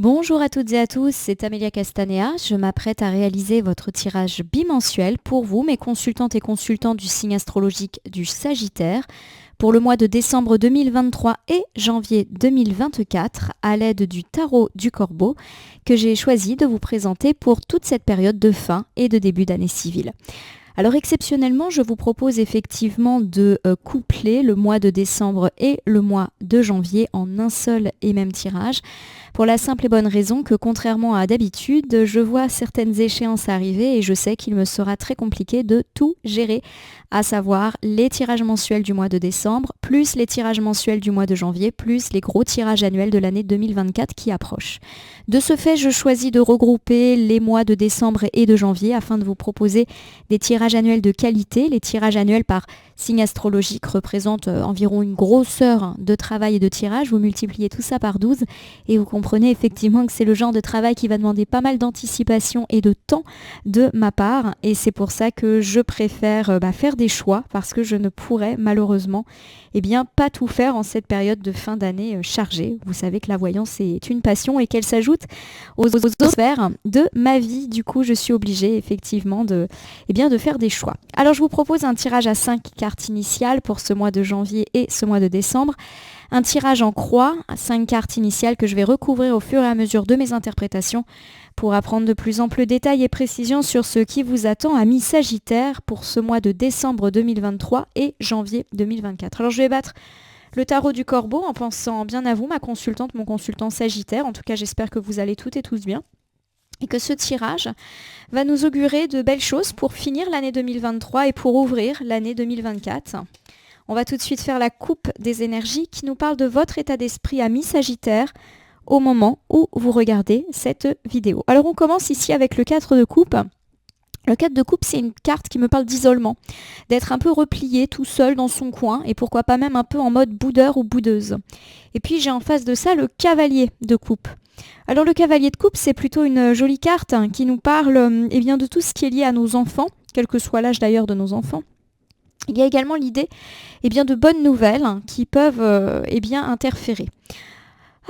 Bonjour à toutes et à tous, c'est Amélia Castanea. Je m'apprête à réaliser votre tirage bimensuel pour vous, mes consultantes et consultants du signe astrologique du Sagittaire, pour le mois de décembre 2023 et janvier 2024, à l'aide du tarot du Corbeau, que j'ai choisi de vous présenter pour toute cette période de fin et de début d'année civile. Alors exceptionnellement, je vous propose effectivement de coupler le mois de décembre et le mois de janvier en un seul et même tirage, pour la simple et bonne raison que contrairement à d'habitude, je vois certaines échéances arriver et je sais qu'il me sera très compliqué de tout gérer, à savoir les tirages mensuels du mois de décembre, plus les tirages mensuels du mois de janvier, plus les gros tirages annuels de l'année 2024 qui approchent. De ce fait, je choisis de regrouper les mois de décembre et de janvier afin de vous proposer des tirages annuels de qualité. Les tirages annuels par signe astrologique représentent environ une grosseur de travail et de tirage. Vous multipliez tout ça par 12 et vous comprenez effectivement que c'est le genre de travail qui va demander pas mal d'anticipation et de temps de ma part. Et c'est pour ça que je préfère faire des choix parce que je ne pourrais malheureusement pas tout faire en cette période de fin d'année chargée. Vous savez que la voyance est une passion et qu'elle s'ajoute aux autres sphères de ma vie. Du coup, je suis obligée effectivement de faire des choix. Alors, je vous propose un tirage à 5 cartes initiales pour ce mois de janvier et ce mois de décembre. Un tirage en croix, 5 cartes initiales que je vais recouvrir au fur et à mesure de mes interprétations pour apprendre de plus amples détails et précisions sur ce qui vous attend à mi-Sagittaire pour ce mois de décembre 2023 et janvier 2024. Alors, je vais battre le tarot du Corbeau en pensant bien à vous, ma consultante, mon consultant Sagittaire. En tout cas, j'espère que vous allez toutes et tous bien. Et que ce tirage va nous augurer de belles choses pour finir l'année 2023 et pour ouvrir l'année 2024. On va tout de suite faire la coupe des énergies qui nous parle de votre état d'esprit à mi-Sagittaire au moment où vous regardez cette vidéo. Alors on commence ici avec le 4 de coupe. Le 4 de coupe, c'est une carte qui me parle d'isolement, d'être un peu replié tout seul dans son coin et pourquoi pas même un peu en mode boudeur ou boudeuse. Et puis j'ai en face de ça le cavalier de coupe. Alors le cavalier de coupe, c'est plutôt une jolie carte qui nous parle de tout ce qui est lié à nos enfants, quel que soit l'âge d'ailleurs de nos enfants. Il y a également l'idée de bonnes nouvelles qui peuvent interférer.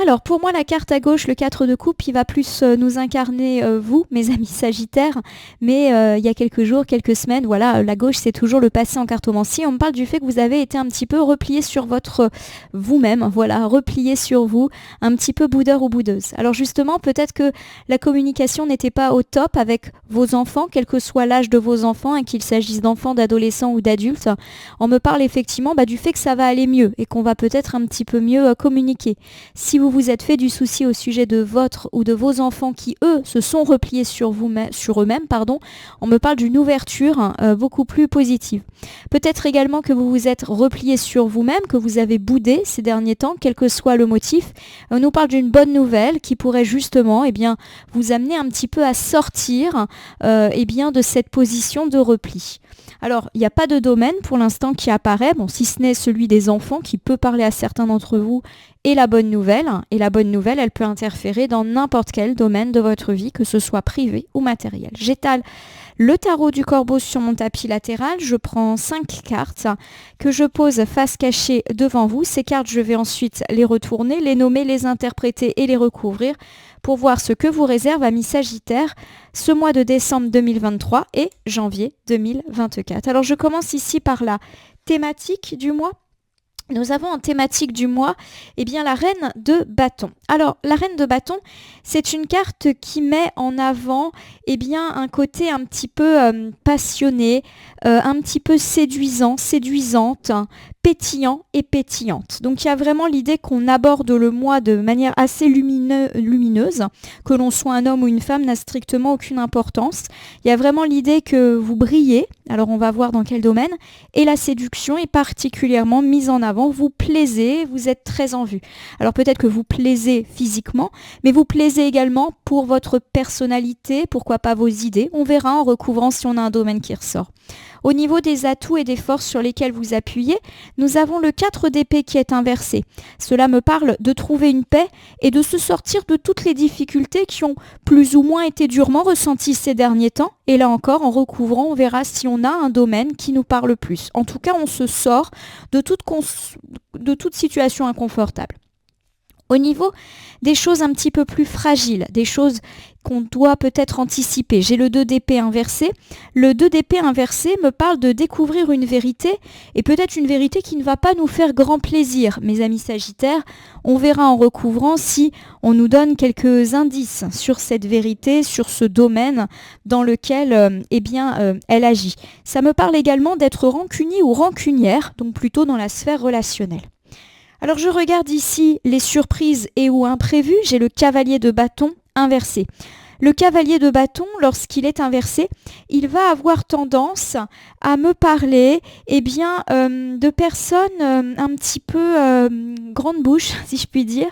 Alors pour moi la carte à gauche, le 4 de coupe, il va plus nous incarner vous, mes amis sagittaires, mais il y a quelques jours, quelques semaines, voilà, la gauche c'est toujours le passé en cartomancie. On me parle du fait que vous avez été un petit peu replié sur votre vous-même, voilà, replié sur vous, un petit peu boudeur ou boudeuse. Alors justement, peut-être que la communication n'était pas au top avec vos enfants, quel que soit l'âge de vos enfants, qu'il s'agisse d'enfants, d'adolescents ou d'adultes. On me parle effectivement du fait que ça va aller mieux et qu'on va peut-être un petit peu mieux communiquer. Si vous êtes fait du souci au sujet de votre ou de vos enfants qui, eux, se sont repliés sur eux-mêmes, on me parle d'une ouverture beaucoup plus positive. Peut-être également que vous vous êtes replié sur vous-même, que vous avez boudé ces derniers temps, quel que soit le motif. On nous parle d'une bonne nouvelle qui pourrait justement vous amener un petit peu à sortir de cette position de repli. Alors, il n'y a pas de domaine pour l'instant qui apparaît, si ce n'est celui des enfants qui peut parler à certains d'entre vous. Et la bonne nouvelle, elle peut interférer dans n'importe quel domaine de votre vie, que ce soit privé ou matériel. J'étale le tarot du Corbeau sur mon tapis latéral. Je prends 5 cartes que je pose face cachée devant vous. Ces cartes, je vais ensuite les retourner, les nommer, les interpréter et les recouvrir pour voir ce que vous réserve à mi-Sagittaire ce mois de décembre 2023 et janvier 2024. Alors je commence ici par la thématique du mois. Nous avons en thématique du mois la reine de bâton. Alors la reine de bâton, c'est une carte qui met en avant un côté un petit peu passionné, un petit peu séduisant, séduisante, pétillant et pétillante. Donc il y a vraiment l'idée qu'on aborde le mois de manière assez lumineuse, que l'on soit un homme ou une femme n'a strictement aucune importance. Il y a vraiment l'idée que vous brillez, alors on va voir dans quel domaine, et la séduction est particulièrement mise en avant. Vous plaisez, vous êtes très en vue. Alors peut-être que vous plaisez physiquement, mais vous plaisez également pour votre personnalité, pourquoi pas vos idées. On verra en recouvrant si on a un domaine qui ressort. Au niveau des atouts et des forces sur lesquels vous appuyez, nous avons le 4 d'épée qui est inversé. Cela me parle de trouver une paix et de se sortir de toutes les difficultés qui ont plus ou moins été durement ressenties ces derniers temps. Et là encore, en recouvrant, on verra si on a un domaine qui nous parle plus. En tout cas, on se sort de toute situation inconfortable. Au niveau des choses un petit peu plus fragiles, des choses qu'on doit peut-être anticiper, j'ai le 2 d'épée inversé. Le 2 d'épée inversé me parle de découvrir une vérité, et peut-être une vérité qui ne va pas nous faire grand plaisir. Mes amis Sagittaires, on verra en recouvrant si on nous donne quelques indices sur cette vérité, sur ce domaine dans lequel elle agit. Ça me parle également d'être rancunier ou rancunière, donc plutôt dans la sphère relationnelle. Alors je regarde ici les surprises et ou imprévues, j'ai le cavalier de bâton inversé. Le cavalier de bâton, lorsqu'il est inversé, il va avoir tendance à me parler de personnes un petit peu grande bouche, si je puis dire.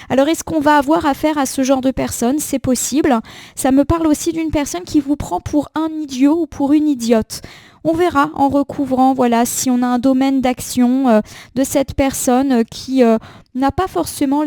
Alors est-ce qu'on va avoir affaire à ce genre de personnes? C'est possible. Ça me parle aussi d'une personne qui vous prend pour un idiot ou pour une idiote. On verra en recouvrant, si on a un domaine d'action de cette personne qui n'a pas forcément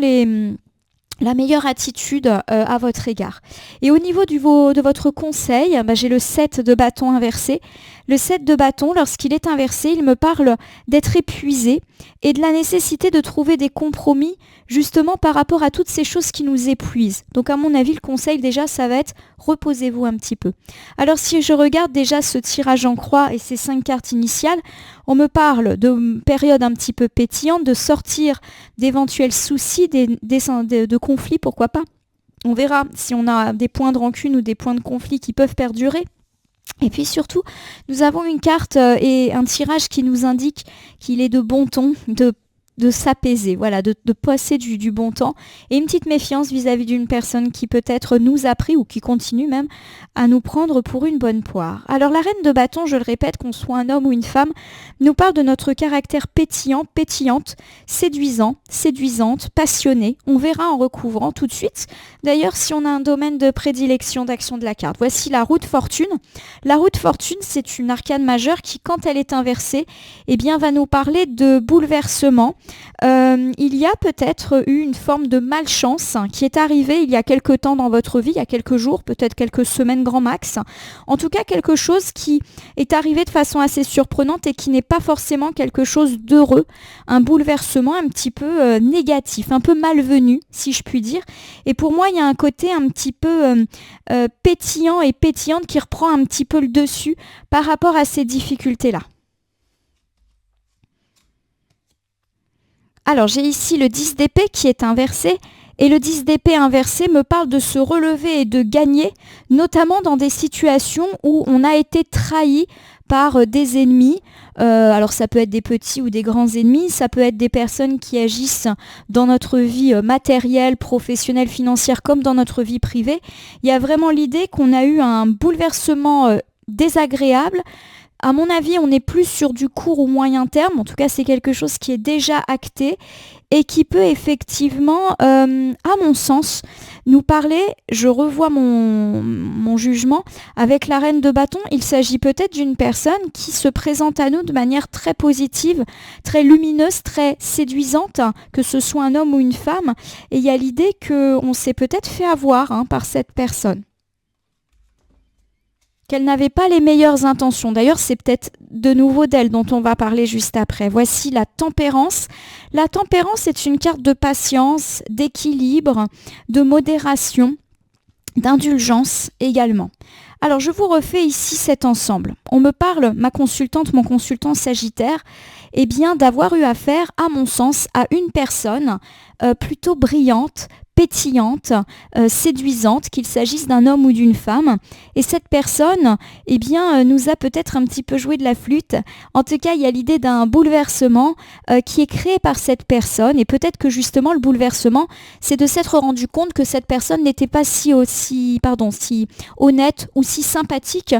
la meilleure attitude à votre égard. Et au niveau de votre conseil, j'ai le 7 de bâton inversé. Le 7 de bâton, lorsqu'il est inversé, il me parle d'être épuisé et de la nécessité de trouver des compromis justement par rapport à toutes ces choses qui nous épuisent. Donc à mon avis, le conseil déjà, ça va être reposez-vous un petit peu. Alors si je regarde déjà ce tirage en croix et ces 5 cartes initiales, on me parle de période un petit peu pétillante, de sortir d'éventuels soucis, de conflits, pourquoi pas. On verra si on a des points de rancune ou des points de conflit qui peuvent perdurer. Et puis surtout, nous avons une carte et un tirage qui nous indique qu'il est de bon ton de s'apaiser, de passer du bon temps, et une petite méfiance vis-à-vis d'une personne qui peut-être nous a pris ou qui continue même à nous prendre pour une bonne poire. Alors la reine de bâton, je le répète, qu'on soit un homme ou une femme, nous parle de notre caractère pétillant, pétillante, séduisant, séduisante, passionné. On verra en recouvrant tout de suite. D'ailleurs, si on a un domaine de prédilection d'action de la carte, voici la roue de fortune. La roue de fortune, c'est une arcane majeure qui, quand elle est inversée, va nous parler de bouleversement. Il y a peut-être eu une forme de malchance qui est arrivée il y a quelque temps dans votre vie, il y a quelques jours, peut-être quelques semaines grand max. En tout cas, quelque chose qui est arrivé de façon assez surprenante et qui n'est pas forcément quelque chose d'heureux. Un bouleversement un petit peu négatif, un peu malvenu, si je puis dire. Et pour moi, il y a un côté un petit peu pétillant et pétillante qui reprend un petit peu le dessus par rapport à ces difficultés-là. Alors j'ai ici le 10 d'épée qui est inversé, et le 10 d'épée inversé me parle de se relever et de gagner, notamment dans des situations où on a été trahi par des ennemis. Alors ça peut être des petits ou des grands ennemis, ça peut être des personnes qui agissent dans notre vie matérielle, professionnelle, financière, comme dans notre vie privée. Il y a vraiment l'idée qu'on a eu un bouleversement désagréable. À mon avis, on est plus sur du court ou moyen terme. En tout cas, c'est quelque chose qui est déjà acté et qui peut effectivement, à mon sens, nous parler, je revois mon jugement, avec la reine de bâton, il s'agit peut-être d'une personne qui se présente à nous de manière très positive, très lumineuse, très séduisante, que ce soit un homme ou une femme. Et il y a l'idée qu'on s'est peut-être fait avoir par cette personne, qu'elle n'avait pas les meilleures intentions. D'ailleurs, c'est peut-être de nouveau d'elle dont on va parler juste après. Voici la tempérance. La tempérance est une carte de patience, d'équilibre, de modération, d'indulgence également. Alors, je vous refais ici cet ensemble. On me parle, ma consultante, mon consultant Sagittaire, d'avoir eu affaire, à mon sens, à une personne plutôt brillante, pétillante, séduisante, qu'il s'agisse d'un homme ou d'une femme. Et cette personne, nous a peut-être un petit peu joué de la flûte. En tout cas, il y a l'idée d'un bouleversement qui est créé par cette personne. Et peut-être que justement, le bouleversement, c'est de s'être rendu compte que cette personne n'était pas si honnête ou si sympathique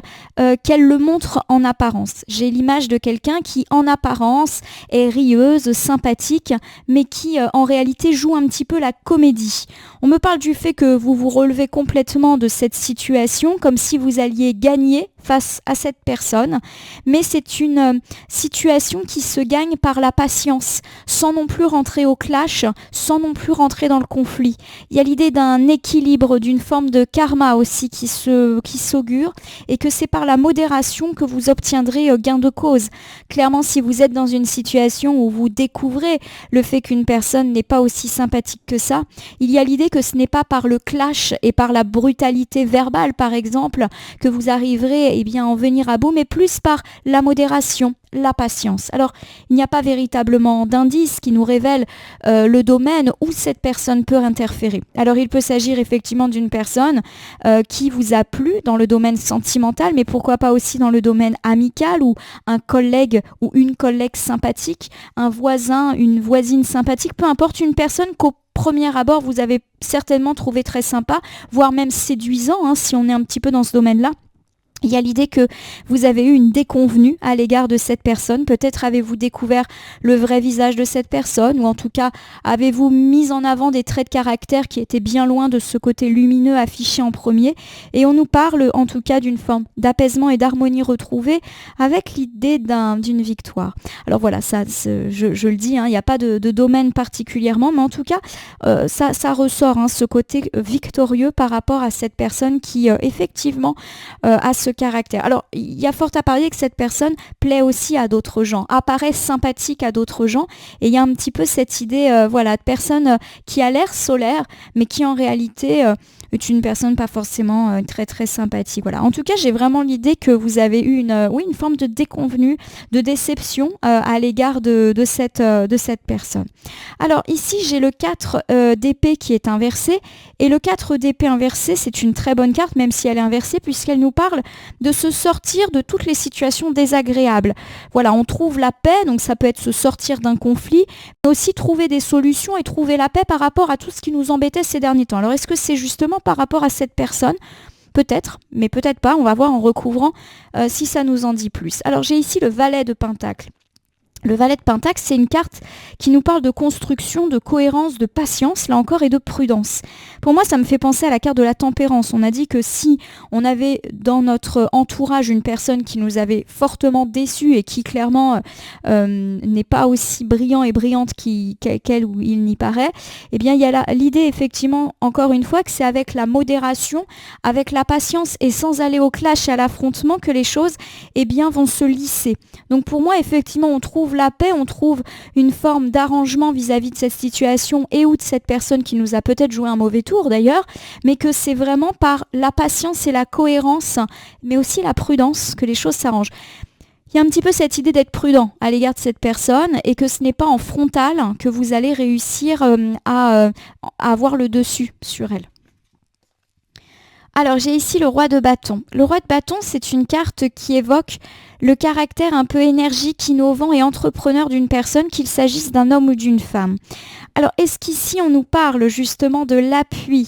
qu'elle le montre en apparence. J'ai l'image de quelqu'un qui, en apparence, est rieuse, sympathique, mais qui, en réalité, joue un petit peu la comédie. On me parle du fait que vous vous relevez complètement de cette situation, comme si vous alliez gagner face à cette personne, mais c'est une situation qui se gagne par la patience, sans non plus rentrer au clash, sans non plus rentrer dans le conflit. Il y a l'idée d'un équilibre, d'une forme de karma aussi qui s'augure, et que c'est par la modération que vous obtiendrez gain de cause. Clairement, si vous êtes dans une situation où vous découvrez le fait qu'une personne n'est pas aussi sympathique que ça, il y a l'idée que ce n'est pas par le clash et par la brutalité verbale, par exemple, que vous arriverez à en venir à bout, mais plus par la modération, la patience. Alors, il n'y a pas véritablement d'indice qui nous révèle le domaine où cette personne peut interférer. Alors, il peut s'agir effectivement d'une personne qui vous a plu dans le domaine sentimental, mais pourquoi pas aussi dans le domaine amical, ou un collègue ou une collègue sympathique, un voisin, une voisine sympathique, peu importe, une personne qu'au premier abord vous avez certainement trouvé très sympa, voire même séduisant, si on est un petit peu dans ce domaine-là. Il y a l'idée que vous avez eu une déconvenue à l'égard de cette personne. Peut-être avez-vous découvert le vrai visage de cette personne, ou en tout cas avez-vous mis en avant des traits de caractère qui étaient bien loin de ce côté lumineux affiché en premier. Et on nous parle en tout cas d'une forme d'apaisement et d'harmonie retrouvée, avec l'idée d'une victoire. Alors voilà, ça, je le dis, il n'y a pas de domaine particulièrement, mais en tout cas ça ressort, ce côté victorieux par rapport à cette personne qui effectivement a ce caractère. Alors, il y a fort à parier que cette personne plaît aussi à d'autres gens, apparaît sympathique à d'autres gens, et il y a un petit peu cette idée de personne qui a l'air solaire, mais qui en réalité est une personne pas forcément très très sympathique. Voilà. En tout cas, j'ai vraiment l'idée que vous avez eu une forme de déconvenue, de déception à l'égard de cette personne. Alors ici, j'ai le 4 d'épée qui est inversé, et le 4 d'épée inversé, c'est une très bonne carte, même si elle est inversée, puisqu'elle nous parle de se sortir de toutes les situations désagréables. Voilà, on trouve la paix, donc ça peut être se sortir d'un conflit, mais aussi trouver des solutions et trouver la paix par rapport à tout ce qui nous embêtait ces derniers temps. Alors est-ce que c'est justement par rapport à cette personne ? Peut-être, mais peut-être pas, on va voir en recouvrant si ça nous en dit plus. Alors j'ai ici le valet de Pentacle. Le valet de Pentacle, c'est une carte qui nous parle de construction, de cohérence, de patience, là encore, et de prudence. Pour moi, ça me fait penser à la carte de la tempérance. On a dit que si on avait dans notre entourage une personne qui nous avait fortement déçus et qui clairement n'est pas aussi brillant et brillante qu'elle ou il n'y paraît, eh bien, il y a l'idée, effectivement, encore une fois, que c'est avec la modération, avec la patience et sans aller au clash et à l'affrontement que les choses, vont se lisser. Donc pour moi, effectivement, on trouve la paix, on trouve une forme d'arrangement vis-à-vis de cette situation et ou de cette personne qui nous a peut-être joué un mauvais tour d'ailleurs, mais que c'est vraiment par la patience et la cohérence, mais aussi la prudence que les choses s'arrangent. Il y a un petit peu cette idée d'être prudent à l'égard de cette personne, et que ce n'est pas en frontal que vous allez réussir à avoir le dessus sur elle. Alors j'ai ici le roi de bâton. Le roi de bâton, c'est une carte qui évoque le caractère un peu énergique, innovant et entrepreneur d'une personne, qu'il s'agisse d'un homme ou d'une femme. Alors, est-ce qu'ici on nous parle justement de l'appui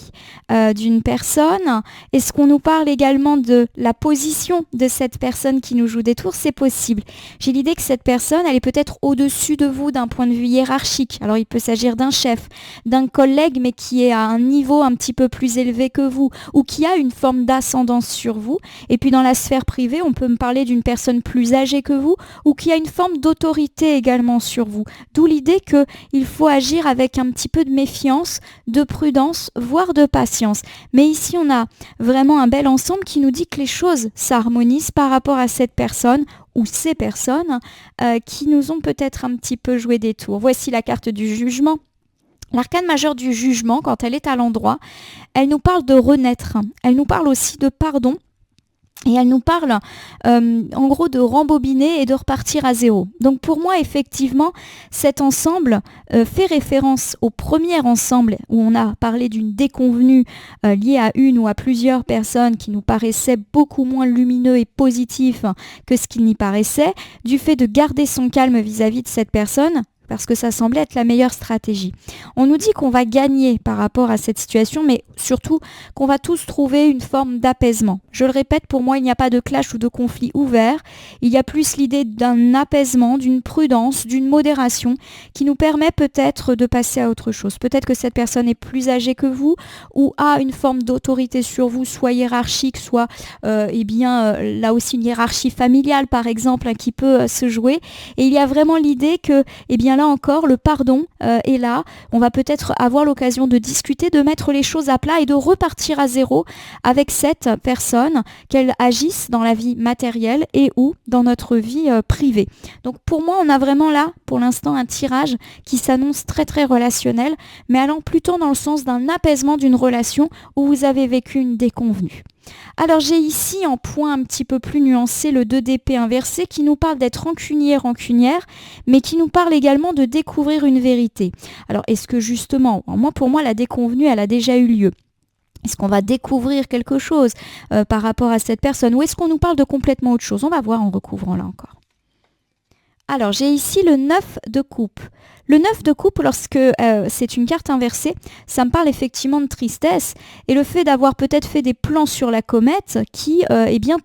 d'une personne ? Est-ce qu'on nous parle également de la position de cette personne qui nous joue des tours ? C'est possible. J'ai l'idée que cette personne, elle est peut-être au-dessus de vous d'un point de vue hiérarchique. Alors, il peut s'agir d'un chef, d'un collègue, mais qui est à un niveau un petit peu plus élevé que vous, ou qui a une forme d'ascendance sur vous. Et puis, dans la sphère privée, on peut me parler d'une personne plus âgée que vous, ou qui a une forme d'autorité également sur vous. D'où l'idée qu'il faut agir avec un petit peu de méfiance, de prudence, voire de patience. Mais ici, on a vraiment un bel ensemble qui nous dit que les choses s'harmonisent par rapport à cette personne ou ces personnes qui nous ont peut-être un petit peu joué des tours. Voici la carte du jugement. L'arcane majeur du jugement, quand elle est à l'endroit, elle nous parle de renaître. Elle nous parle aussi de pardon. Et elle nous parle en gros de rembobiner et de repartir à zéro. Donc pour moi, effectivement, cet ensemble fait référence au premier ensemble où on a parlé d'une déconvenue liée à une ou à plusieurs personnes qui nous paraissaient beaucoup moins lumineux et positifs que ce qu'il n'y paraissait, du fait de garder son calme vis-à-vis de cette personne. parce que ça semblait être la meilleure stratégie. On nous dit qu'on va gagner par rapport à cette situation, mais surtout qu'on va tous trouver une forme d'apaisement. Je le répète, pour moi, il n'y a pas de clash ou de conflit ouvert. Il y a plus l'idée d'un apaisement, d'une prudence, d'une modération qui nous permet peut-être de passer à autre chose. Peut-être que cette personne est plus âgée que vous ou a une forme d'autorité sur vous, soit hiérarchique, soit là aussi une hiérarchie familiale par exemple qui peut se jouer. Et il y a vraiment l'idée que là encore le pardon est là. On va peut-être avoir l'occasion de discuter, de mettre les choses à plat et de repartir à zéro avec cette personne, qu'elle agisse dans la vie matérielle et ou dans notre vie privée. Donc pour moi, on a vraiment là, pour l'instant, un tirage qui s'annonce très très relationnel, mais allant plutôt dans le sens d'un apaisement d'une relation où vous avez vécu une déconvenue. Alors j'ai ici en point un petit peu plus nuancé le 2 d'épée inversé qui nous parle d'être rancunière, mais qui nous parle également de découvrir une vérité. Alors est-ce que justement, pour moi la déconvenue elle a déjà eu lieu? Est-ce qu'on va découvrir quelque chose par rapport à cette personne ou est-ce qu'on nous parle de complètement autre chose? On va voir en recouvrant là encore. Alors j'ai ici le 9 de coupe. Le 9 de coupe, lorsque c'est une carte inversée, ça me parle effectivement de tristesse et le fait d'avoir peut-être fait des plans sur la comète qui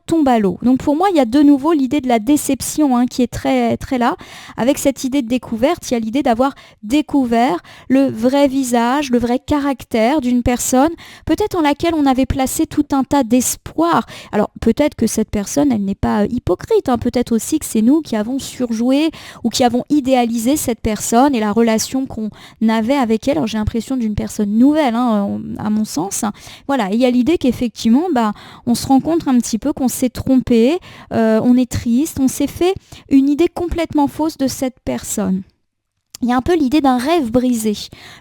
tombe à l'eau. Donc pour moi, il y a de nouveau l'idée de la déception qui est très, très là. Avec cette idée de découverte, il y a l'idée d'avoir découvert le vrai visage, le vrai caractère d'une personne, peut-être en laquelle on avait placé tout un tas d'espoir. Alors peut-être que cette personne, elle n'est pas hypocrite, peut-être aussi que c'est nous qui avons surjoué ou qui avons idéalisé cette personne et la relation qu'on avait avec elle. Alors j'ai l'impression d'une personne nouvelle, à mon sens. Voilà, il y a l'idée qu'effectivement, on se rend compte un petit peu qu'on s'est trompé, on est triste, on s'est fait une idée complètement fausse de cette personne. Il y a un peu l'idée d'un rêve brisé.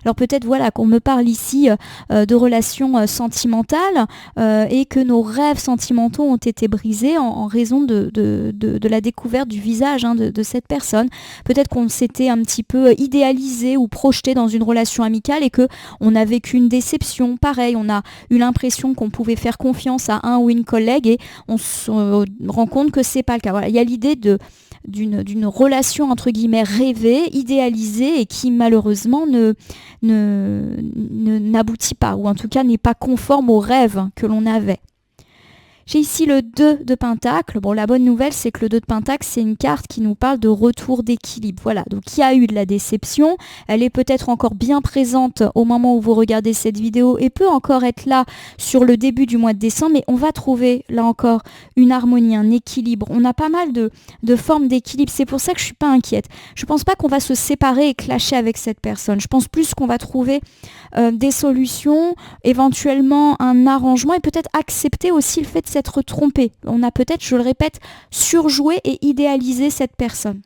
Alors peut-être qu'on me parle ici de relations sentimentales et que nos rêves sentimentaux ont été brisés en raison de la découverte du visage de cette personne. Peut-être qu'on s'était un petit peu idéalisé ou projeté dans une relation amicale et qu'on a vécu une déception. Pareil, on a eu l'impression qu'on pouvait faire confiance à un ou une collègue et on se rend compte que c'est pas le cas. Voilà, il y a l'idée d'une relation entre guillemets rêvée, idéalisée et qui malheureusement n'aboutit pas ou en tout cas n'est pas conforme aux rêves que l'on avait. J'ai ici le 2 de Pentacle. Bon, la bonne nouvelle, c'est que le 2 de Pentacle, c'est une carte qui nous parle de retour d'équilibre. Voilà, donc il y a eu de la déception. Elle est peut-être encore bien présente au moment où vous regardez cette vidéo et peut encore être là sur le début du mois de décembre, mais on va trouver là encore une harmonie, un équilibre. On a pas mal de formes d'équilibre. C'est pour ça que je ne suis pas inquiète. Je ne pense pas qu'on va se séparer et clasher avec cette personne. Je pense plus qu'on va trouver des solutions, éventuellement un arrangement et peut-être accepter aussi le fait de s'être trompé. On a peut-être, je le répète, surjoué et idéalisé cette personne.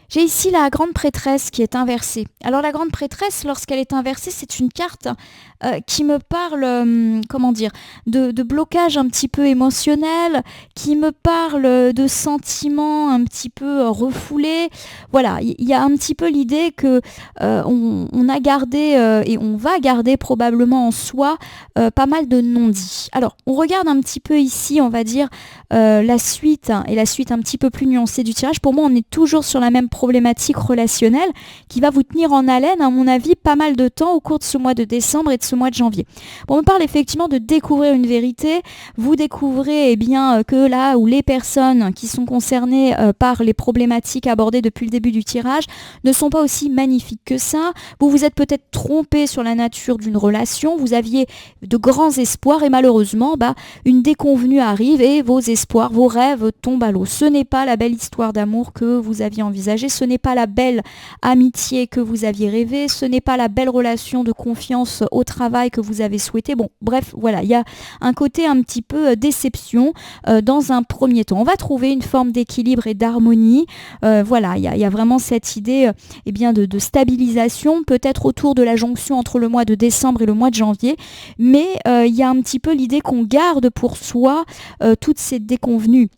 J'ai ici la grande prêtresse qui est inversée. Alors la grande prêtresse, lorsqu'elle est inversée, c'est une carte qui me parle, de blocage un petit peu émotionnel, qui me parle de sentiments un petit peu refoulés. Voilà, il y a un petit peu l'idée que on a gardé et on va garder probablement en soi pas mal de non-dits. Alors, on regarde un petit peu ici, on va dire, la suite et la suite un petit peu plus nuancée du tirage. Pour moi, on est toujours sur la même problématique relationnelle qui va vous tenir en haleine, à mon avis, pas mal de temps au cours de ce mois de décembre et de ce mois de janvier. Bon, on me parle effectivement de découvrir une vérité. Vous découvrez que là où les personnes qui sont concernées par les problématiques abordées depuis le début du tirage ne sont pas aussi magnifiques que ça. Vous vous êtes peut-être trompé sur la nature d'une relation. Vous aviez de grands espoirs et malheureusement, une déconvenue arrive et vos espoirs, vos rêves tombent à l'eau. Ce n'est pas la belle histoire d'amour que vous aviez envisagée. Ce n'est pas la belle amitié que vous aviez rêvée. Ce n'est pas la belle relation de confiance au travail que vous avez souhaité. Bon, bref, voilà, il y a un côté un petit peu déception dans un premier temps. On va trouver une forme d'équilibre et d'harmonie. Voilà, il y a vraiment cette idée de stabilisation, peut-être autour de la jonction entre le mois de décembre et le mois de janvier. Mais il y a un petit peu l'idée qu'on garde pour soi toutes ces déconvenues.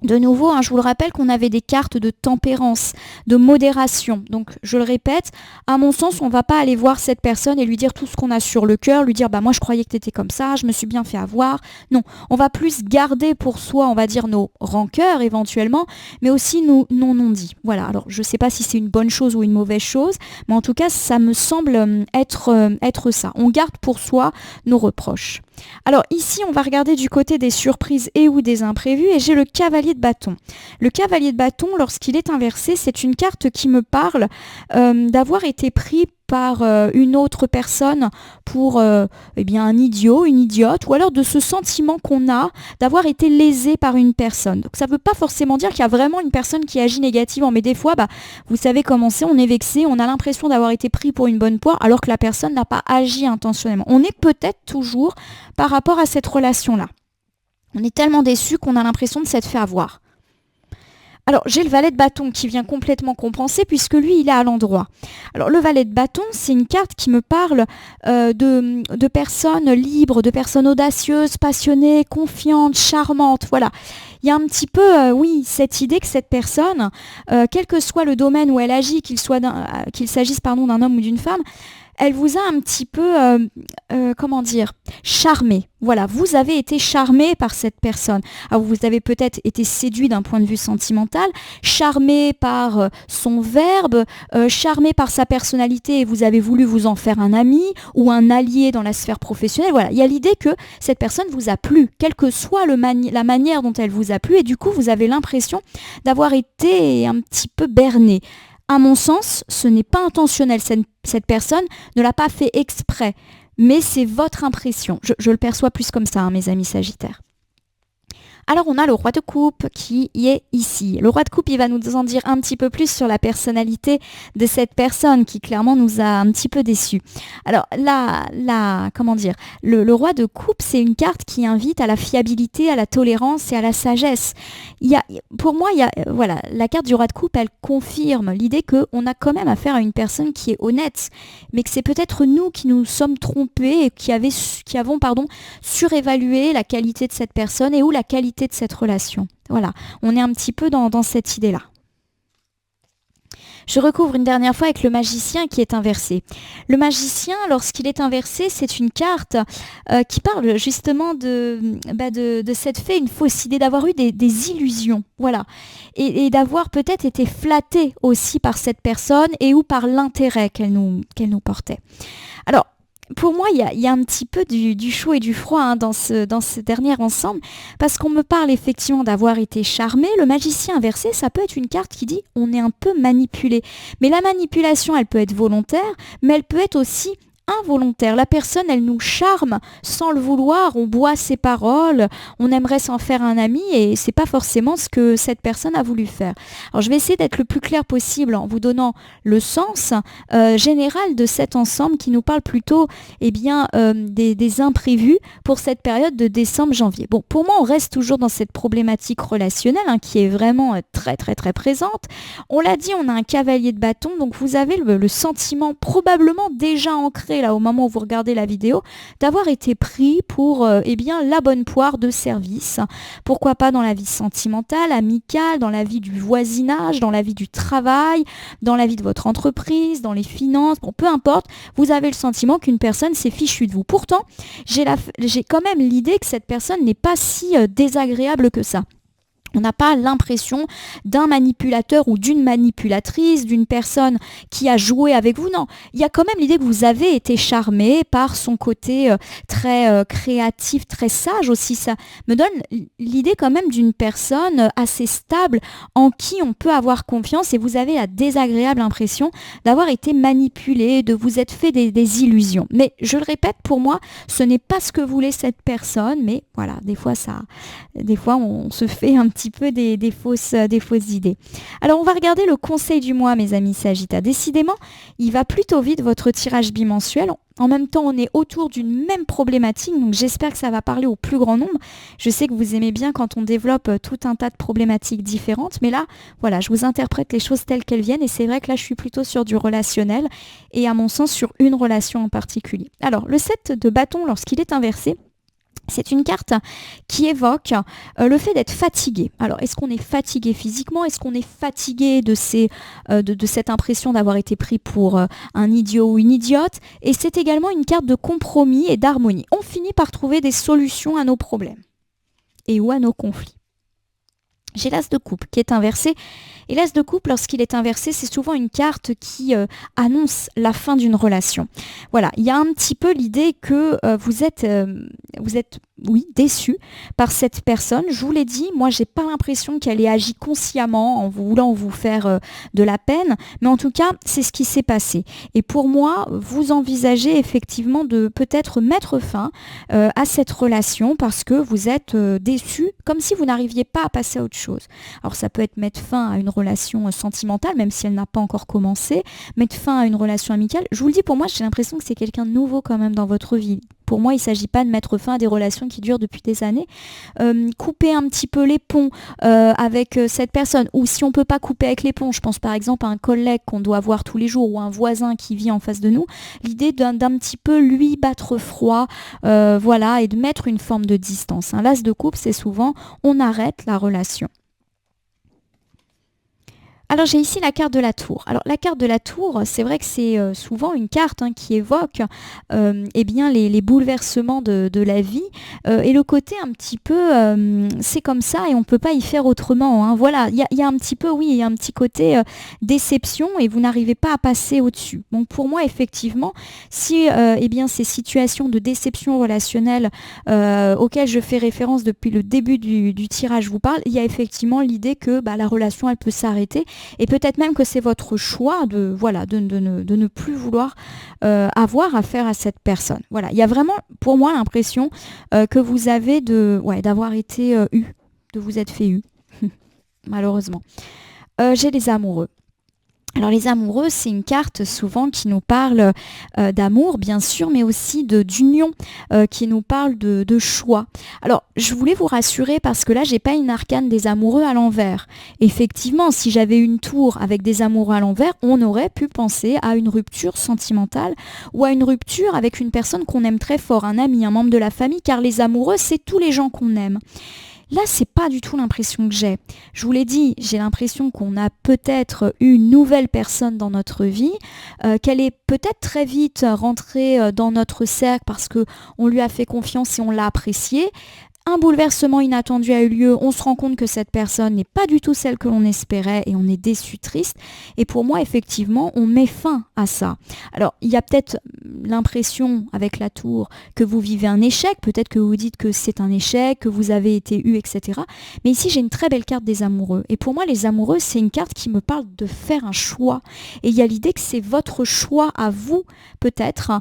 De nouveau, je vous le rappelle qu'on avait des cartes de tempérance, de modération. Donc, je le répète, à mon sens, on ne va pas aller voir cette personne et lui dire tout ce qu'on a sur le cœur, lui dire moi je croyais que tu étais comme ça, je me suis bien fait avoir. Non, on va plus garder pour soi, on va dire nos rancœurs éventuellement, mais aussi nos non-dits. Voilà, alors je ne sais pas si c'est une bonne chose ou une mauvaise chose, mais en tout cas, ça me semble être ça. On garde pour soi nos reproches. Alors ici, on va regarder du côté des surprises et ou des imprévus et j'ai le cavalier de bâton. Le cavalier de bâton, lorsqu'il est inversé, c'est une carte qui me parle d'avoir été pris par une autre personne pour un idiot, une idiote, ou alors de ce sentiment qu'on a d'avoir été lésé par une personne. Donc ça ne veut pas forcément dire qu'il y a vraiment une personne qui agit négativement, mais des fois, vous savez comment c'est, on est vexé, on a l'impression d'avoir été pris pour une bonne poire, alors que la personne n'a pas agi intentionnellement. On est peut-être toujours par rapport à cette relation-là. On est tellement déçu qu'on a l'impression de s'être fait avoir. Alors, j'ai le valet de bâton qui vient complètement compenser puisque lui, il est à l'endroit. Alors, le valet de bâton, c'est une carte qui me parle de personnes libres, de personnes audacieuses, passionnées, confiantes, charmantes. Voilà. Il y a un petit peu, cette idée que cette personne, quel que soit le domaine où elle agit, qu'il s'agisse d'un homme ou d'une femme, elle vous a un petit peu, charmé. Voilà, vous avez été charmé par cette personne. Alors, vous avez peut-être été séduit d'un point de vue sentimental, charmé par son verbe, charmé par sa personnalité et vous avez voulu vous en faire un ami ou un allié dans la sphère professionnelle. Voilà, il y a l'idée que cette personne vous a plu, quelle que soit la manière dont elle vous a plu et du coup, vous avez l'impression d'avoir été un petit peu berné. À mon sens, ce n'est pas intentionnel. Cette personne ne l'a pas fait exprès, mais c'est votre impression. Je le perçois plus comme ça, mes amis Sagittaires. Alors on a le roi de coupe qui y est ici. Le roi de coupe, il va nous en dire un petit peu plus sur la personnalité de cette personne qui clairement nous a un petit peu déçus. Alors le roi de coupe, c'est une carte qui invite à la fiabilité, à la tolérance et à la sagesse. La carte du roi de coupe, elle confirme l'idée qu'on a quand même affaire à une personne qui est honnête, mais que c'est peut-être nous qui nous sommes trompés et qui avons surévalué la qualité de cette personne et ou la qualité de cette relation. Voilà, on est un petit peu dans cette idée-là. Je recouvre une dernière fois avec le magicien qui est inversé. Le magicien, lorsqu'il est inversé, c'est une carte qui parle justement de cette fée, une fausse idée, d'avoir eu des illusions. Voilà. Et d'avoir peut-être été flatté aussi par cette personne et ou par l'intérêt qu'elle nous portait. Alors, pour moi, il y a un petit peu du chaud et du froid dans ce dernier ensemble, parce qu'on me parle effectivement d'avoir été charmé. Le magicien inversé, ça peut être une carte qui dit on est un peu manipulé. Mais la manipulation, elle peut être volontaire, mais elle peut être aussi involontaire. La personne, elle nous charme sans le vouloir, on boit ses paroles, on aimerait s'en faire un ami et c'est pas forcément ce que cette personne a voulu faire. Alors je vais essayer d'être le plus clair possible en vous donnant le sens général de cet ensemble qui nous parle plutôt des imprévus pour cette période de décembre-janvier. Bon, pour moi, on reste toujours dans cette problématique relationnelle qui est vraiment très très très présente. On l'a dit, on a un cavalier de bâton, donc vous avez le sentiment probablement déjà ancré là au moment où vous regardez la vidéo, d'avoir été pris pour la bonne poire de service. Pourquoi pas dans la vie sentimentale, amicale, dans la vie du voisinage, dans la vie du travail, dans la vie de votre entreprise, dans les finances, bon, peu importe, vous avez le sentiment qu'une personne s'est fichue de vous. Pourtant, j'ai quand même l'idée que cette personne n'est pas si désagréable que ça. On n'a pas l'impression d'un manipulateur ou d'une manipulatrice, d'une personne qui a joué avec vous. Non, il y a quand même l'idée que vous avez été charmé par son côté très créatif, très sage aussi. Ça me donne l'idée quand même d'une personne assez stable en qui on peut avoir confiance et vous avez la désagréable impression d'avoir été manipulé, de vous être fait des illusions. Mais je le répète, pour moi, ce n'est pas ce que voulait cette personne, mais voilà, des fois on se fait un petit peu des fausses idées. Alors on va regarder le conseil du mois, mes amis Sagittaires. Décidément, il va plutôt vite votre tirage bimensuel. En même temps, on est autour d'une même problématique, donc j'espère que ça va parler au plus grand nombre. Je sais que vous aimez bien quand on développe tout un tas de problématiques différentes, mais là, voilà, je vous interprète les choses telles qu'elles viennent et c'est vrai que là, je suis plutôt sur du relationnel et à mon sens sur une relation en particulier. Alors, le 7 de bâton, lorsqu'il est inversé, C'est une carte qui évoque le fait d'être fatigué. Alors, est-ce qu'on est fatigué physiquement? Est-ce qu'on est fatigué de cette impression d'avoir été pris pour un idiot ou une idiote? Et c'est également une carte de compromis et d'harmonie. On finit par trouver des solutions à nos problèmes et ou à nos conflits. J'ai l'as de coupe qui est inversé. Et l'as de coupe, lorsqu'il est inversé, c'est souvent une carte qui annonce la fin d'une relation. Voilà, il y a un petit peu l'idée que vous êtes oui, déçu par cette personne. Je vous l'ai dit, moi, j'ai pas l'impression qu'elle ait agi consciemment en voulant vous faire de la peine, mais en tout cas, c'est ce qui s'est passé. Et pour moi, vous envisagez effectivement de peut-être mettre fin à cette relation parce que vous êtes déçu, comme si vous n'arriviez pas à passer à autre chose. Alors, ça peut être mettre fin à une relation sentimentale, même si elle n'a pas encore commencé, mettre fin à une relation amicale. Je vous le dis, pour moi, j'ai l'impression que c'est quelqu'un de nouveau quand même dans votre vie. Pour moi, il ne s'agit pas de mettre fin à des relations qui durent depuis des années. Couper un petit peu les ponts avec cette personne. Ou si on ne peut pas couper avec les ponts, je pense par exemple à un collègue qu'on doit voir tous les jours ou un voisin qui vit en face de nous. L'idée d'un petit peu lui battre froid, voilà, et de mettre une forme de distance. Un l'as de coupe, c'est souvent on arrête la relation. Alors j'ai ici la carte de la tour. Alors la carte de la tour, c'est vrai que c'est souvent une carte qui évoque eh bien, les bouleversements de la vie et le côté un petit peu c'est comme ça et on ne peut pas y faire autrement. Hein. Voilà, il y a un petit peu, oui, il y a un petit côté déception et vous n'arrivez pas à passer au-dessus. Donc pour moi, effectivement, si eh bien, ces situations de déception relationnelle auxquelles je fais référence depuis le début du tirage vous parle, il y a effectivement l'idée que la relation, elle peut s'arrêter. Et peut-être même que c'est votre choix de ne plus vouloir avoir affaire à cette personne. Voilà, il y a vraiment pour moi l'impression que vous avez d'avoir été de vous être fait malheureusement. J'ai les amoureux. Alors les amoureux, c'est une carte souvent qui nous parle d'amour, bien sûr, mais aussi d'union, qui nous parle de choix. Alors je voulais vous rassurer parce que là, j'ai pas une arcane des amoureux à l'envers. Effectivement, si j'avais une tour avec des amoureux à l'envers, on aurait pu penser à une rupture sentimentale ou à une rupture avec une personne qu'on aime très fort, un ami, un membre de la famille, car les amoureux, c'est tous les gens qu'on aime. Là, c'est pas du tout l'impression que j'ai. Je vous l'ai dit, j'ai l'impression qu'on a peut-être eu une nouvelle personne dans notre vie, qu'elle est peut-être très vite rentrée dans notre cercle parce qu'on lui a fait confiance et on l'a appréciée. Un bouleversement inattendu a eu lieu, on se rend compte que cette personne n'est pas du tout celle que l'on espérait et on est déçu, triste. Et pour moi, effectivement, on met fin à ça. Alors, il y a peut-être l'impression avec la tour que vous vivez un échec, peut-être que vous dites que c'est un échec, que vous avez été eu, etc. Mais ici, j'ai une très belle carte des amoureux. Et pour moi, les amoureux, c'est une carte qui me parle de faire un choix. Et il y a l'idée que c'est votre choix à vous, peut-être,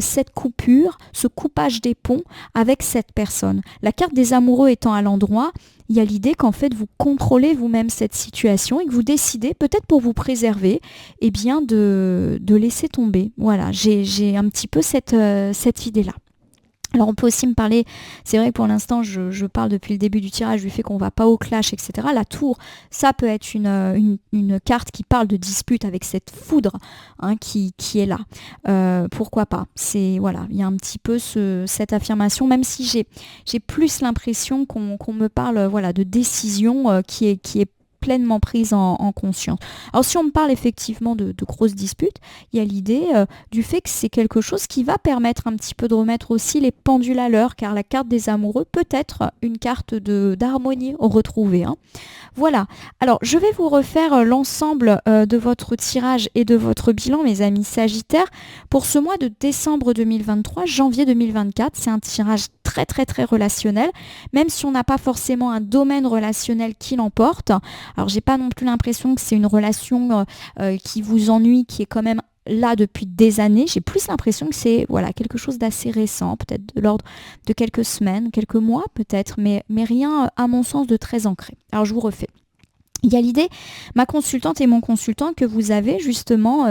cette coupure, ce coupage des ponts avec cette personne. La carte des amoureux étant à l'endroit, il y a l'idée qu'en fait vous contrôlez vous-même cette situation et que vous décidez, peut-être pour vous préserver, eh bien de laisser tomber. Voilà, j'ai un petit peu cette idée-là. Alors on peut aussi me parler, c'est vrai que pour l'instant je parle depuis le début du tirage du fait qu'on ne va pas au clash, etc. La tour, ça peut être une carte qui parle de dispute avec cette foudre qui est là. Pourquoi pas? Voilà, il y a un petit peu cette affirmation, même si j'ai plus l'impression qu'on me parle de décision qui est pleinement prise en conscience. Alors si on me parle effectivement de grosses disputes, il y a l'idée du fait que c'est quelque chose qui va permettre un petit peu de remettre aussi les pendules à l'heure, car la carte des amoureux peut être une carte d'harmonie retrouvée. Voilà, alors je vais vous refaire l'ensemble de votre tirage et de votre bilan, mes amis Sagittaires, pour ce mois de décembre 2023, janvier 2024. C'est un tirage très très très relationnel, même si on n'a pas forcément un domaine relationnel qui l'emporte. Alors j'ai pas non plus l'impression que c'est une relation qui vous ennuie, qui est quand même là depuis des années. J'ai plus l'impression que c'est quelque chose d'assez récent, peut-être de l'ordre de quelques semaines, quelques mois peut-être, mais rien à mon sens de très ancré. Alors je vous refais. Il y a l'idée, ma consultante et mon consultant, que vous avez justement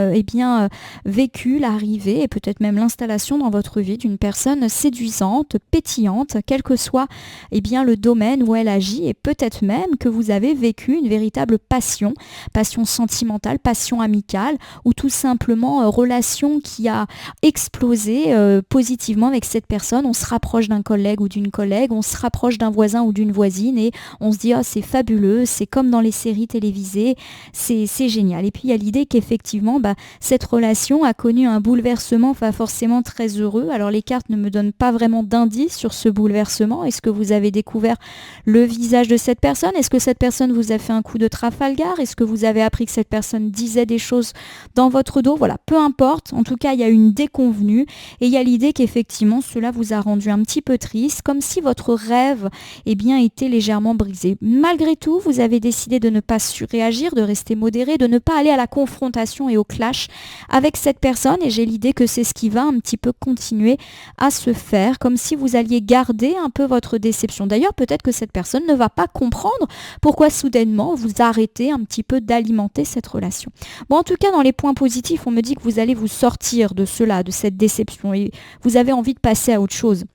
vécu l'arrivée et peut-être même l'installation dans votre vie d'une personne séduisante, pétillante, quel que soit le domaine où elle agit, et peut-être même que vous avez vécu une véritable passion, passion sentimentale, passion amicale, ou tout simplement relation qui a explosé positivement avec cette personne. On se rapproche d'un collègue ou d'une collègue, on se rapproche d'un voisin ou d'une voisine et on se dit « Oh, c'est fabuleux, c'est comme dans les séries télévisées, c'est génial ». Et puis il y a l'idée qu'effectivement, cette relation a connu un bouleversement pas forcément très heureux. Alors les cartes ne me donnent pas vraiment d'indices sur ce bouleversement. Est-ce que vous avez découvert le visage de cette personne? Est-ce que cette personne vous a fait un coup de Trafalgar? Est-ce que vous avez appris que cette personne disait des choses dans votre dos? Voilà, peu importe. En tout cas, il y a une déconvenue et il y a l'idée qu'effectivement, cela vous a rendu un petit peu triste, comme si votre rêve était légèrement brisé. Malgré tout, vous avez décidé de ne pas surréagir, de rester modéré, de ne pas aller à la confrontation et au clash avec cette personne, et j'ai l'idée que c'est ce qui va un petit peu continuer à se faire, comme si vous alliez garder un peu votre déception. D'ailleurs, peut-être que cette personne ne va pas comprendre pourquoi soudainement vous arrêtez un petit peu d'alimenter cette relation. Bon, en tout cas, dans les points positifs, on me dit que vous allez vous sortir de cela, de cette déception, et vous avez envie de passer à autre chose.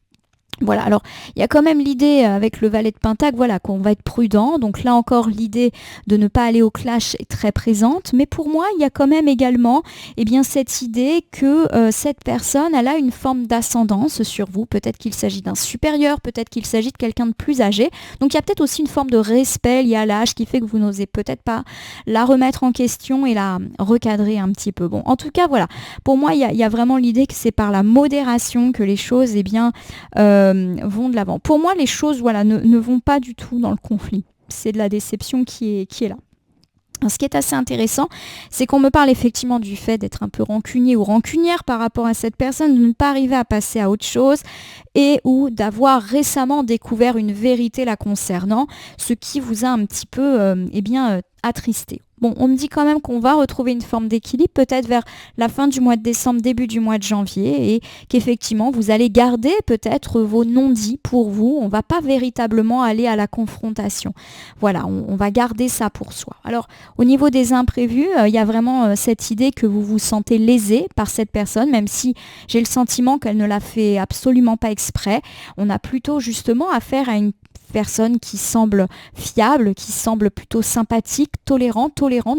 Voilà, alors il y a quand même l'idée avec le valet de Pentacle, voilà, qu'on va être prudent. Donc là encore, l'idée de ne pas aller au clash est très présente. Mais pour moi, il y a quand même également cette idée que cette personne, elle a une forme d'ascendance sur vous. Peut-être qu'il s'agit d'un supérieur, peut-être qu'il s'agit de quelqu'un de plus âgé. Donc il y a peut-être aussi une forme de respect lié à l'âge qui fait que vous n'osez peut-être pas la remettre en question et la recadrer un petit peu. Bon, en tout cas, voilà. Pour moi, il y a vraiment l'idée que c'est par la modération que les choses, vont de l'avant. Pour moi, les choses ne vont pas du tout dans le conflit. C'est de la déception qui est là. Alors, ce qui est assez intéressant, c'est qu'on me parle effectivement du fait d'être un peu rancunier ou rancunière par rapport à cette personne, de ne pas arriver à passer à autre chose et ou d'avoir récemment découvert une vérité la concernant, ce qui vous a un petit peu attristé. Bon, on me dit quand même qu'on va retrouver une forme d'équilibre peut-être vers la fin du mois de décembre, début du mois de janvier, et qu'effectivement vous allez garder peut-être vos non-dits pour vous. On ne va pas véritablement aller à la confrontation. Voilà, on va garder ça pour soi. Alors, au niveau des imprévus, il y a vraiment cette idée que vous vous sentez lésé par cette personne, même si j'ai le sentiment qu'elle ne l'a fait absolument pas exprès. On a plutôt justement affaire à une personne qui semble fiable, qui semble plutôt sympathique, tolérante,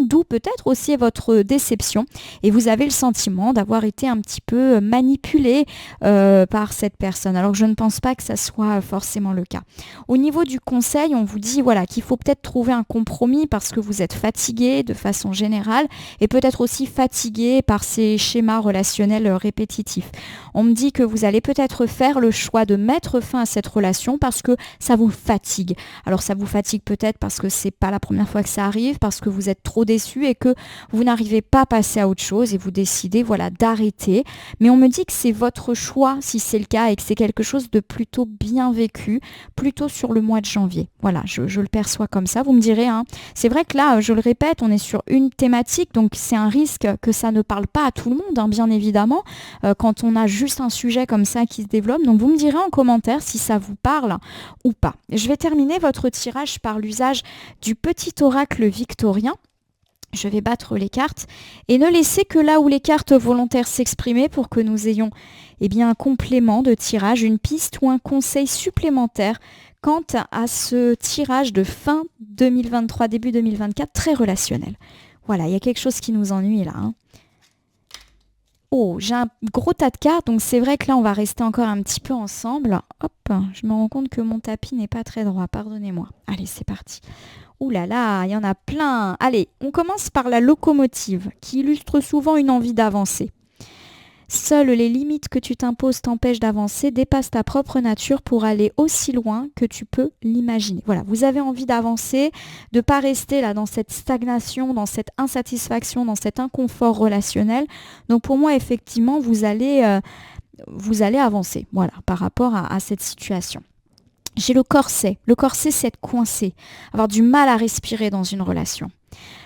d'où peut-être aussi votre déception. Et vous avez le sentiment d'avoir été un petit peu manipulé par cette personne. Alors je ne pense pas que ça soit forcément le cas. Au niveau du conseil, on vous dit qu'il faut peut-être trouver un compromis parce que vous êtes fatigué de façon générale et peut-être aussi fatigué par ces schémas relationnels répétitifs. On me dit que vous allez peut-être faire le choix de mettre fin à cette relation parce que ça vous fatigue. Alors ça vous fatigue peut-être parce que c'est pas la première fois que ça arrive, parce que vous êtes trop déçu et que vous n'arrivez pas à passer à autre chose et vous décidez d'arrêter. Mais on me dit que c'est votre choix si c'est le cas et que c'est quelque chose de plutôt bien vécu, plutôt sur le mois de janvier. Voilà, je le perçois comme ça. Vous me direz, c'est vrai que là, je le répète, on est sur une thématique, donc c'est un risque que ça ne parle pas à tout le monde, bien évidemment, quand on a juste un sujet comme ça qui se développe. Donc vous me direz en commentaire si ça vous parle ou pas. Je vais terminer votre tirage par l'usage du petit oracle victorien. Je vais battre les cartes et ne laisser que là où les cartes volontaires s'exprimer pour que nous ayons un complément de tirage, une piste ou un conseil supplémentaire quant à ce tirage de fin 2023, début 2024, très relationnel. Voilà, il y a quelque chose qui nous ennuie là. Oh, j'ai un gros tas de cartes, donc c'est vrai que là, on va rester encore un petit peu ensemble. Hop, je me rends compte que mon tapis n'est pas très droit, pardonnez-moi. Allez, c'est parti. Ouh là là, il y en a plein. Allez, on commence par la locomotive, qui illustre souvent une envie d'avancer. Seules les limites que tu t'imposes t'empêchent d'avancer, dépasse ta propre nature pour aller aussi loin que tu peux l'imaginer. Voilà, vous avez envie d'avancer, de ne pas rester là dans cette stagnation, dans cette insatisfaction, dans cet inconfort relationnel. Donc pour moi, effectivement, vous allez avancer par rapport à cette situation. J'ai le corset. Le corset, c'est être coincé, avoir du mal à respirer dans une relation.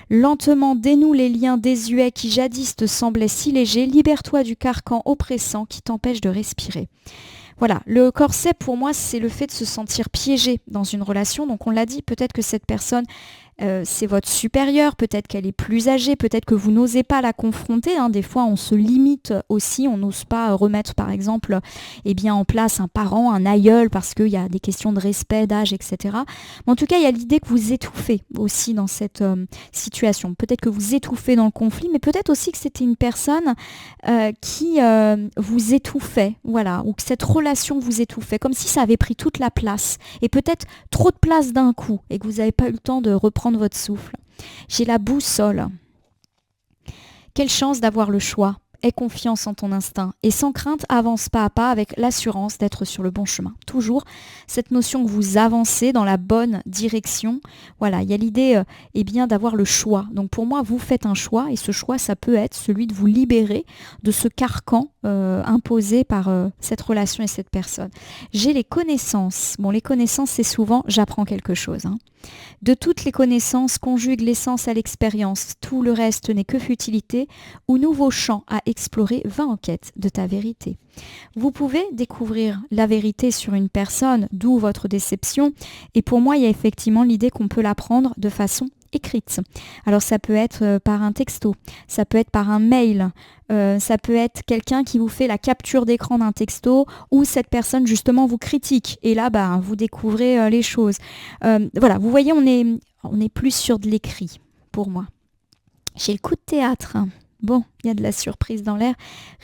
Lentement dénoue les liens désuets qui jadis te semblaient si légers, libère-toi du carcan oppressant qui t'empêche de respirer. Voilà, le corset pour moi c'est le fait de se sentir piégé dans une relation. Donc on l'a dit, peut-être que cette personne c'est votre supérieure, peut-être qu'elle est plus âgée, peut-être que vous n'osez pas la confronter, hein. Des fois on se limite aussi, on n'ose pas remettre par exemple en place un parent, un aïeul parce qu'il y a des questions de respect, d'âge, etc. Mais en tout cas il y a l'idée que vous étouffez aussi dans cette situation. Peut-être que vous étouffez dans le conflit, mais peut-être aussi que c'était une personne qui vous étouffait, voilà, ou que cette relation vous étouffait, comme si ça avait pris toute la place, et peut-être trop de place d'un coup, et que vous n'avez pas eu le temps de reprendre votre souffle. J'ai la boussole. Quelle chance d'avoir le choix. Aie confiance en ton instinct et sans crainte, avance pas à pas avec l'assurance d'être sur le bon chemin. Toujours cette notion que vous avancez dans la bonne direction. Voilà, il y a l'idée d'avoir le choix. Donc pour moi, vous faites un choix et ce choix, ça peut être celui de vous libérer de ce carcan imposé par cette relation et cette personne. J'ai les connaissances. Bon, les connaissances, c'est souvent j'apprends quelque chose. De toutes les connaissances, conjugue l'essence à l'expérience. Tout le reste n'est que futilité ou nouveau champ à explorer, va en quête de ta vérité. Vous pouvez découvrir la vérité sur une personne, d'où votre déception. Et pour moi, il y a effectivement l'idée qu'on peut l'apprendre de façon écrite. Alors ça peut être par un texto, ça peut être par un mail, ça peut être quelqu'un qui vous fait la capture d'écran d'un texto ou cette personne justement vous critique et là vous découvrez les choses. Voilà, vous voyez, on est plus sur de l'écrit pour moi. J'ai le coup de théâtre. Bon, il y a de la surprise dans l'air.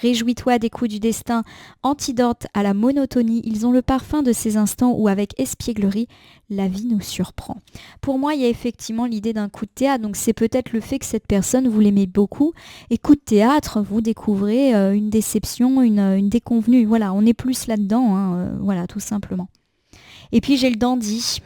Réjouis-toi des coups du destin. Antidote à la monotonie. Ils ont le parfum de ces instants où, avec espièglerie, la vie nous surprend. Pour moi, il y a effectivement l'idée d'un coup de théâtre. Donc, c'est peut-être le fait que cette personne, vous l'aimez beaucoup. Et coup de théâtre, vous découvrez une déception, une déconvenue. Voilà, on est plus là-dedans. Voilà, tout simplement. Et puis, j'ai le dandy.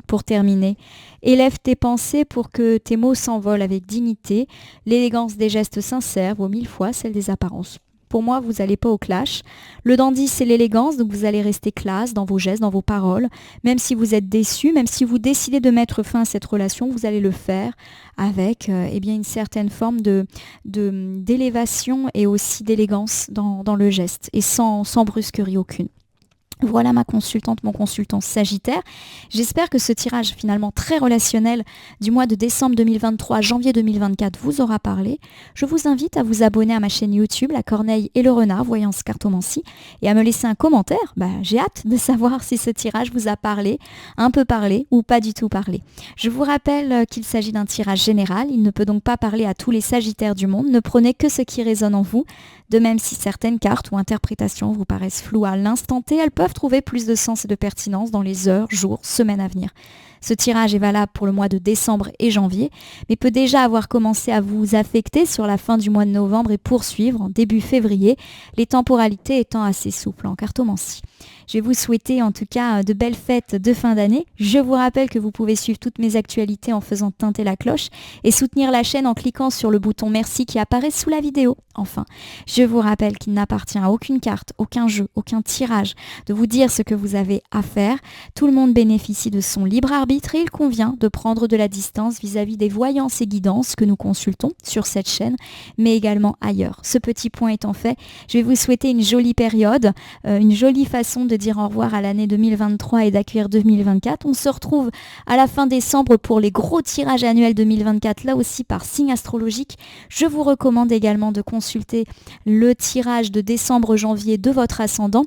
Pour terminer, élève tes pensées pour que tes mots s'envolent avec dignité. L'élégance des gestes sincères vaut 1000 fois celle des apparences. Pour moi, vous n'allez pas au clash. Le dandy, c'est l'élégance, donc vous allez rester classe dans vos gestes, dans vos paroles. Même si vous êtes déçu, même si vous décidez de mettre fin à cette relation, vous allez le faire avec une certaine forme d'élévation et aussi d'élégance dans le geste et sans brusquerie aucune. Voilà ma consultante, mon consultant Sagittaire. J'espère que ce tirage finalement très relationnel du mois de décembre 2023, janvier 2024 vous aura parlé. Je vous invite à vous abonner à ma chaîne YouTube, La Corneille et le Renard, Voyance Cartomancie, et à me laisser un commentaire. J'ai hâte de savoir si ce tirage vous a parlé, un peu parlé ou pas du tout parlé. Je vous rappelle qu'il s'agit d'un tirage général. Il ne peut donc pas parler à tous les Sagittaires du monde. Ne prenez que ce qui résonne en vous. De même, si certaines cartes ou interprétations vous paraissent floues à l'instant T, elles peuvent trouver plus de sens et de pertinence dans les heures, jours, semaines à venir. Ce tirage est valable pour le mois de décembre et janvier, mais peut déjà avoir commencé à vous affecter sur la fin du mois de novembre et poursuivre en début février, les temporalités étant assez souples en cartomancie. Je vais vous souhaiter en tout cas de belles fêtes de fin d'année. Je vous rappelle que vous pouvez suivre toutes mes actualités en faisant tinter la cloche et soutenir la chaîne en cliquant sur le bouton merci qui apparaît sous la vidéo. Enfin, je vous rappelle qu'il n'appartient à aucune carte, aucun jeu, aucun tirage de vous dire ce que vous avez à faire. Tout le monde bénéficie de son libre arbitre et il convient de prendre de la distance vis-à-vis des voyances et guidances que nous consultons sur cette chaîne, mais également ailleurs. Ce petit point étant fait, je vais vous souhaiter une jolie période, une jolie façon de dire au revoir à l'année 2023 et d'accueillir 2024. On se retrouve à la fin décembre pour les gros tirages annuels 2024, là aussi par signe astrologique. Je vous recommande également de consulter le tirage de décembre-janvier de votre ascendant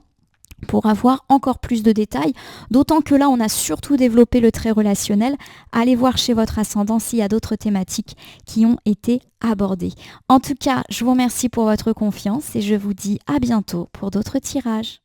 pour avoir encore plus de détails, d'autant que là on a surtout développé le trait relationnel. Allez voir chez votre ascendant s'il y a d'autres thématiques qui ont été abordées. En tout cas, je vous remercie pour votre confiance et je vous dis à bientôt pour d'autres tirages.